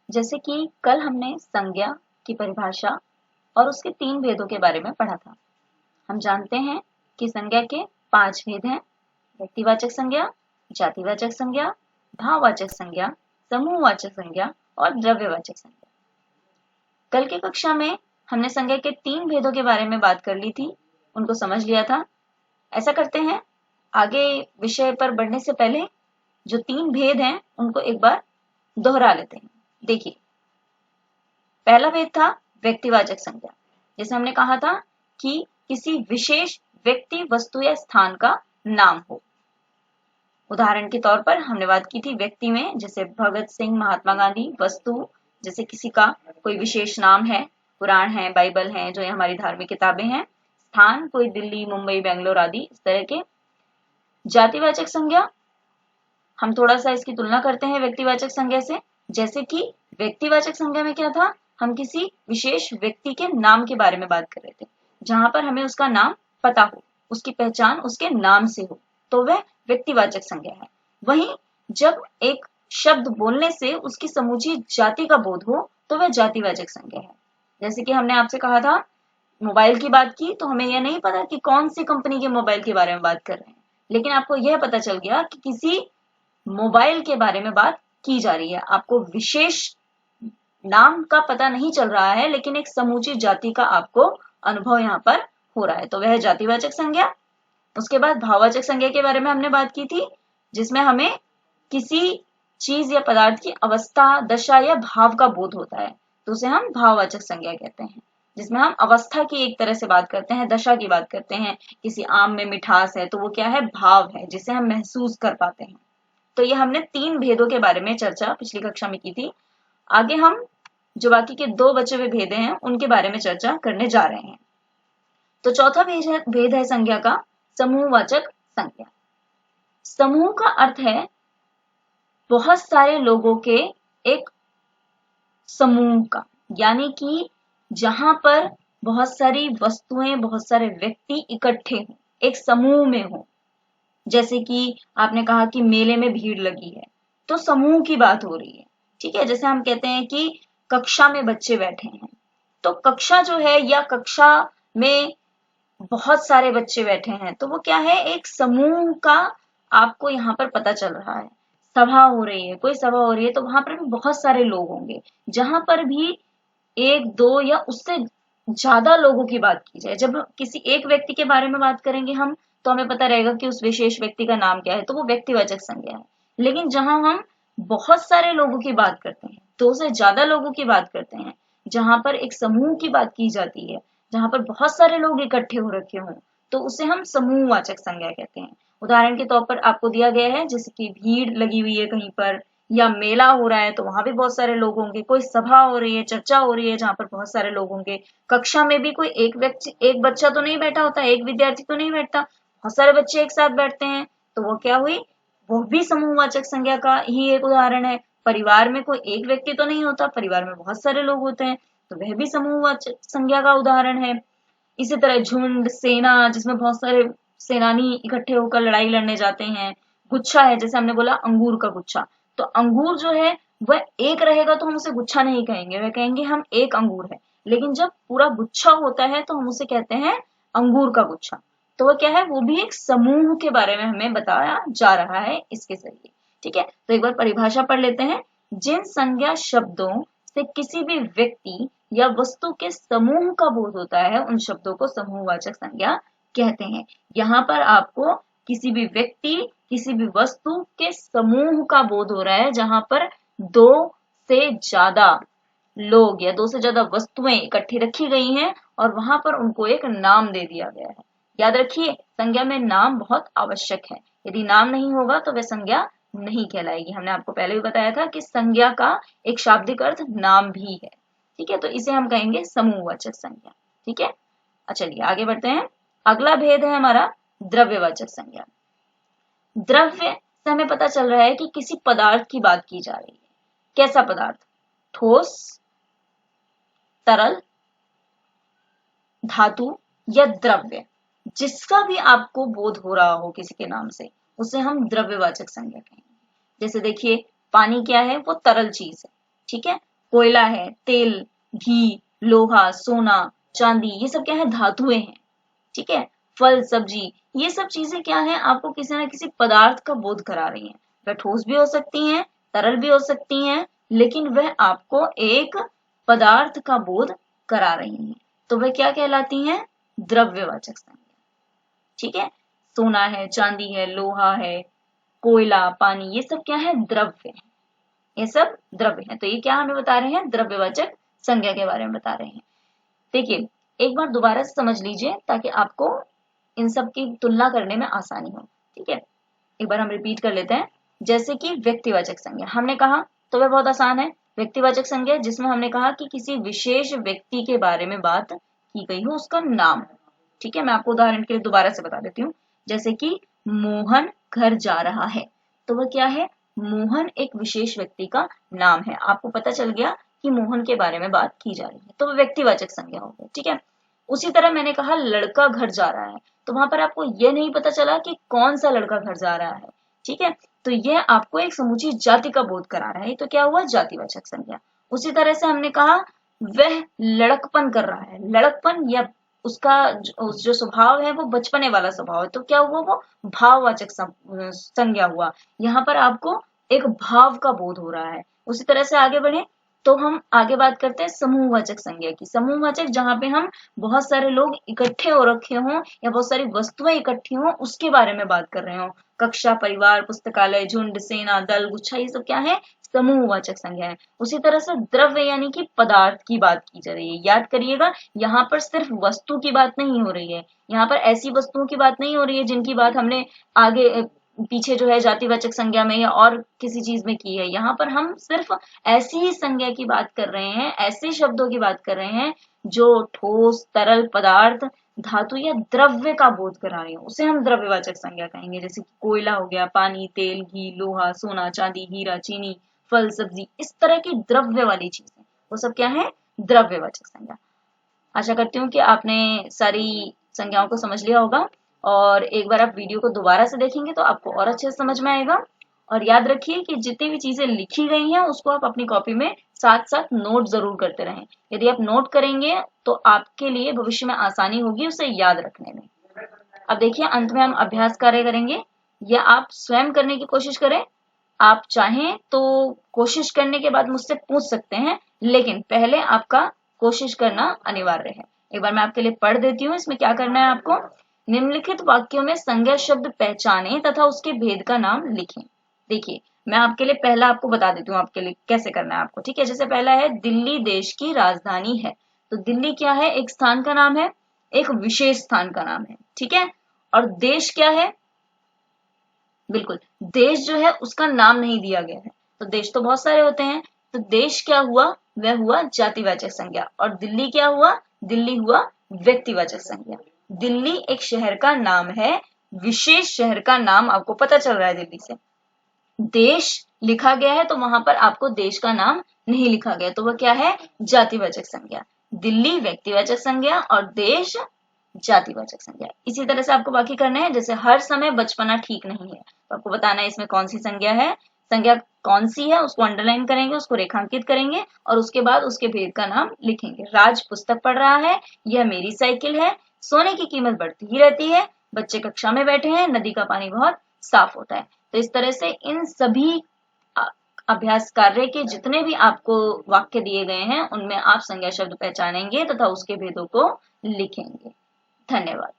जैसे कि कल हमने संज्ञा की परिभाषा और उसके 3 भेदों के बारे में पढ़ा था। हम जानते हैं कि संज्ञा के 5 भेद हैं: व्यक्तिवाचक संज्ञा, जातिवाचक संज्ञा, भाववाचक संज्ञा, समूहवाचक संज्ञा और द्रव्यवाचक संज्ञा। कल की कक्षा में हमने संज्ञा के 3 भेदों के बारे में बात कर ली थी, उनको समझ लिया था। ऐसा करते हैं, आगे विषय पर बढ़ने से पहले जो 3 भेद हैं उनको एक बार दोहरा लेते हैं। देखिए, पहला भेद था व्यक्तिवाचक संज्ञा, जैसे हमने कहा था कि किसी विशेष व्यक्ति, वस्तु या स्थान का नाम हो। उदाहरण के तौर पर हमने बात की थी व्यक्ति में, जैसे भगत सिंह, महात्मा गांधी। वस्तु, जैसे किसी का कोई विशेष नाम है, पुराण है, बाइबल है, जो ये हमारी धार्मिक किताबें हैं। स्थान, कोई दिल्ली, मुंबई, बेंगलोर आदि इस तरह के। जातिवाचक संज्ञा, हम थोड़ा सा इसकी तुलना करते हैं व्यक्तिवाचक संज्ञा से। जैसे कि व्यक्तिवाचक संज्ञा में क्या था, हम किसी विशेष व्यक्ति के नाम के बारे में बात कर रहे थे, जहां पर हमें उसका नाम पता हो, उसकी पहचान उसके नाम से हो, तो वह व्यक्तिवाचक संज्ञा है। वहीं जब एक शब्द बोलने से उसकी समूची जाति का बोध हो, तो वह जातिवाचक संज्ञा है। जैसे कि हमने आपसे कहा था, मोबाइल की बात की तो हमें यह नहीं पता कि कौन सी कंपनी के मोबाइल के बारे में बात कर रहे हैं, लेकिन आपको यह पता चल गया कि किसी मोबाइल के बारे में बात की जा रही है। आपको विशेष नाम का पता नहीं चल रहा है, लेकिन एक समूची जाति का आपको अनुभव यहाँ पर हो रहा है, तो वह जातिवाचक संज्ञा। उसके बाद भाववाचक संज्ञा के बारे में हमने बात की थी, जिसमें हमें किसी चीज या पदार्थ की अवस्था, दशा या भाव का बोध होता है, तो उसे हम भाववाचक संज्ञा कहते हैं, जिसमें हम अवस्था की एक तरह से बात करते हैं, दशा की बात करते हैं। किसी आम में मिठास है तो वो क्या है, भाव है, जिसे हम महसूस कर पाते हैं। तो ये हमने 3 भेदों के बारे में चर्चा पिछली कक्षा में की थी। आगे हम जो बाकी के 2 बचे हुए भेद हैं उनके बारे में चर्चा करने जा रहे हैं। तो चौथा भेद है संज्ञा का समूहवाचक संज्ञा। समूह का अर्थ है बहुत सारे लोगों के एक समूह का, यानी कि जहां पर बहुत सारी वस्तुएं, बहुत सारे व्यक्ति इकट्ठे हों, एक समूह में हो। जैसे कि आपने कहा कि मेले में भीड़ लगी है, तो समूह की बात हो रही है। ठीक है, जैसे हम कहते हैं कि कक्षा में बच्चे बैठे हैं, तो कक्षा जो है या कक्षा में बहुत सारे बच्चे बैठे हैं, तो वो क्या है, एक समूह का आपको यहाँ पर पता चल रहा है। सभा हो रही है, कोई सभा हो रही है, तो वहां पर भी बहुत सारे लोग होंगे। जहां पर भी 1, 2 या उससे ज्यादा लोगों की बात की जाए, जब किसी एक व्यक्ति के बारे में बात करेंगे हम, तो हमें पता रहेगा कि उस विशेष व्यक्ति का नाम क्या है, तो वो व्यक्तिवाचक संज्ञा है। लेकिन जहां हम बहुत सारे लोगों की बात करते हैं, 2 से ज्यादा लोगों की बात करते हैं, जहां पर एक समूह की बात की जाती है, जहां पर बहुत सारे लोग इकट्ठे हो रखे हों, तो उसे हम समूहवाचक संज्ञा कहते हैं। उदाहरण के तौर पर आपको दिया गया है, जैसे कि भीड़ लगी हुई है कहीं पर, या मेला हो रहा है तो वहां भी बहुत सारे लोग होंगे, कोई सभा हो रही है, चर्चा हो रही है जहां पर बहुत सारे लोग होंगे। कक्षा में भी कोई एक बच्चा तो नहीं बैठा होता, एक विद्यार्थी तो नहीं बैठता, बहुत सारे बच्चे एक साथ बैठते हैं, तो वो क्या हुई, वो भी समूहवाचक संज्ञा का ही एक उदाहरण है। परिवार में कोई एक व्यक्ति तो नहीं होता, परिवार में बहुत सारे लोग होते हैं, तो वह भी समूहवाचक संज्ञा का उदाहरण है। इसी तरह झुंड, सेना, जिसमें बहुत सारे सेनानी इकट्ठे होकर लड़ाई लड़ने जाते हैं। गुच्छा है, जैसे हमने बोला अंगूर का गुच्छा, तो अंगूर जो है वह एक रहेगा तो हम उसे गुच्छा नहीं कहेंगे, वह कहेंगे हम एक अंगूर है। लेकिन जब पूरा गुच्छा होता है तो हम उसे कहते हैं अंगूर का गुच्छा। तो वह क्या है, वो भी एक समूह के बारे में हमें बताया जा रहा है इसके जरिए। ठीक है, तो एक बार परिभाषा पढ़ लेते हैं। जिन संज्ञा शब्दों से किसी भी व्यक्ति या वस्तु के समूह का बोध होता है, उन शब्दों को समूहवाचक संज्ञा कहते हैं। यहाँ पर आपको किसी भी व्यक्ति, किसी भी वस्तु के समूह का बोध हो रहा है, जहां पर 2 से ज्यादा लोग या 2 से ज्यादा वस्तुएं इकट्ठी रखी गई हैं और वहां पर उनको एक नाम दे दिया गया है। याद रखिए, संज्ञा में नाम बहुत आवश्यक है। यदि नाम नहीं होगा तो वह संज्ञा नहीं कहलाएगी। हमने आपको पहले भी बताया था कि संज्ञा का एक शाब्दिक अर्थ नाम भी है। ठीक है, तो इसे हम कहेंगे समूहवाचक संज्ञा। ठीक है, चलिए आगे बढ़ते हैं। अगला भेद है हमारा द्रव्यवाचक संज्ञा। द्रव्य से हमें पता चल रहा है कि किसी पदार्थ की बात की जा रही है। कैसा पदार्थ, ठोस, तरल, धातु या द्रव्य, जिसका भी आपको बोध हो रहा हो किसी के नाम से, उसे हम द्रव्यवाचक संज्ञा कहेंगे। जैसे देखिए, पानी क्या है, वो तरल चीज है। ठीक है, कोयला है, तेल, घी, लोहा, सोना, चांदी, ये सब क्या है, धातुएं हैं। ठीक है, फल, सब्जी, ये सब चीजें क्या है, आपको किसी न किसी पदार्थ का बोध करा रही हैं। वह ठोस भी हो सकती हैं, तरल भी हो सकती हैं, लेकिन वह आपको एक पदार्थ का बोध करा रही हैं। तो वह क्या कहलाती हैं, द्रव्यवाचक संज्ञा। ठीक है, सोना है, चांदी है, लोहा है, कोयला, पानी, ये सब क्या है, द्रव्य है। ये सब द्रव्य है। तो ये क्या हमें बता रहे हैं, द्रव्यवाचक संज्ञा के बारे में बता रहे हैं। देखिए, एक बार दोबारा से समझ लीजिए ताकि आपको इन सब की तुलना करने में आसानी हो। ठीक है, एक बार हम रिपीट कर लेते हैं। जैसे कि व्यक्तिवाचक संज्ञा हमने कहा, तो वह बहुत आसान है। व्यक्तिवाचक संज्ञा जिसमें हमने कहा कि किसी विशेष व्यक्ति के बारे में बात की गई हो, उसका नाम। ठीक है, मैं आपको उदाहरण के लिए दोबारा से बता देती हूँ। जैसे कि मोहन घर जा रहा है, तो वह क्या है, मोहन एक विशेष व्यक्ति का नाम है। आपको पता चल गया कि मोहन के बारे में बात की जा रही है, तो वह व्यक्तिवाचक संज्ञा हो गई। ठीक है, उसी तरह मैंने कहा लड़का घर जा रहा है, तो वहां पर आपको यह नहीं पता चला कि कौन सा लड़का घर जा रहा है। ठीक है, तो यह आपको एक समूची जाति का बोध करा रहा है, तो क्या हुआ, जातिवाचक संज्ञा। उसी तरह से हमने कहा वह लड़कपन कर रहा है, लड़कपन या उसका जो स्वभाव है वो बचपने वाला स्वभाव है, तो क्या हुआ, वो भाववाचक संज्ञा हुआ। यहाँ पर आपको एक भाव का बोध हो रहा है। उसी तरह से आगे बढ़े तो हम आगे बात करते हैं समूहवाचक संज्ञा की। समूहवाचक जहाँ पे हम बहुत सारे लोग इकट्ठे हो रखे हों या बहुत सारी वस्तुएं इकट्ठी हों, उसके बारे में बात कर रहे हो। कक्षा, परिवार, पुस्तकालय, झुंड, सेना, दल, गुच्छा, ये सब क्या है, समूहवाचक संज्ञा है। उसी तरह से द्रव्य यानी कि पदार्थ की बात की जा रही है। याद करिएगा, यहाँ पर सिर्फ वस्तु की बात नहीं हो रही है, यहाँ पर ऐसी वस्तुओं की बात नहीं हो रही है जिनकी बात हमने आगे पीछे जो है जातिवाचक संज्ञा में या और किसी चीज में की है। यहाँ पर हम सिर्फ ऐसी ही संज्ञा की बात कर रहे हैं, ऐसे शब्दों की बात कर रहे हैं जो ठोस, तरल पदार्थ, धातु या द्रव्य का बोध करा रही हो, उसे हम द्रव्यवाचक संज्ञा कहेंगे। जैसे कि कोयला हो गया, पानी, तेल, घी, लोहा, सोना, चांदी, हीरा, चीनी, फल, सब्जी, इस तरह की द्रव्य वाली चीजें, वो सब क्या है, द्रव्यवाचक संज्ञा। आशा करती हूँ कि आपने सारी संज्ञाओं को समझ लिया होगा, और एक बार आप वीडियो को दोबारा से देखेंगे तो आपको और अच्छे से समझ में आएगा। और याद रखिए कि जितनी भी चीजें लिखी गई हैं उसको आप अपनी कॉपी में साथ साथ नोट जरूर करते रहें। यदि आप नोट करेंगे तो आपके लिए भविष्य में आसानी होगी उसे याद रखने में। अब देखिए, अंत में हम अभ्यास कार्य करेंगे, या आप स्वयं करने की कोशिश करें। आप चाहें तो कोशिश करने के बाद मुझसे पूछ सकते हैं, लेकिन पहले आपका कोशिश करना अनिवार्य है। एक बार मैं आपके लिए पढ़ देती हूँ, इसमें क्या करना है आपको। निम्नलिखित वाक्यों में संज्ञा शब्द पहचानें तथा उसके भेद का नाम लिखें। देखिए, मैं आपके लिए पहला आपको बता देती हूँ आपके लिए कैसे करना है आपको। ठीक है, जैसे पहला है, दिल्ली देश की राजधानी है। तो दिल्ली क्या है, एक स्थान का नाम है, एक विशेष स्थान का नाम है। ठीक है, और देश क्या है, बिल्कुल, देश जो है उसका नाम नहीं दिया गया है। तो देश तो बहुत सारे होते हैं, तो देश क्या हुआ, वह हुआ जातिवाचक संज्ञा। और दिल्ली क्या हुआ, दिल्ली हुआ व्यक्तिवाचक संज्ञा। दिल्ली एक शहर का नाम है, विशेष शहर का नाम आपको पता चल रहा है दिल्ली से। देश लिखा गया है तो वहां पर आपको देश का नाम नहीं लिखा गया, तो वह क्या है, जातिवाचक संज्ञा। दिल्ली व्यक्तिवाचक संज्ञा और देश जातिवाचक संज्ञा। इसी तरह से आपको बाकी करना है। जैसे हर समय बचपना ठीक नहीं है, तो आपको बताना है इसमें कौन सी संज्ञा है, संज्ञा कौन सी है, उसको अंडरलाइन करेंगे, उसको रेखांकित करेंगे और उसके बाद उसके भेद का नाम लिखेंगे। राज पुस्तक पढ़ रहा है, यह मेरी साइकिल है, सोने की कीमत बढ़ती ही रहती है, बच्चे कक्षा में बैठे हैं, नदी का पानी बहुत साफ होता है। तो इस तरह से इन सभी अभ्यास कार्य के जितने भी आपको वाक्य दिए गए हैं उनमें आप संज्ञा शब्द पहचानेंगे तथा उसके भेदों को लिखेंगे। धन्यवाद।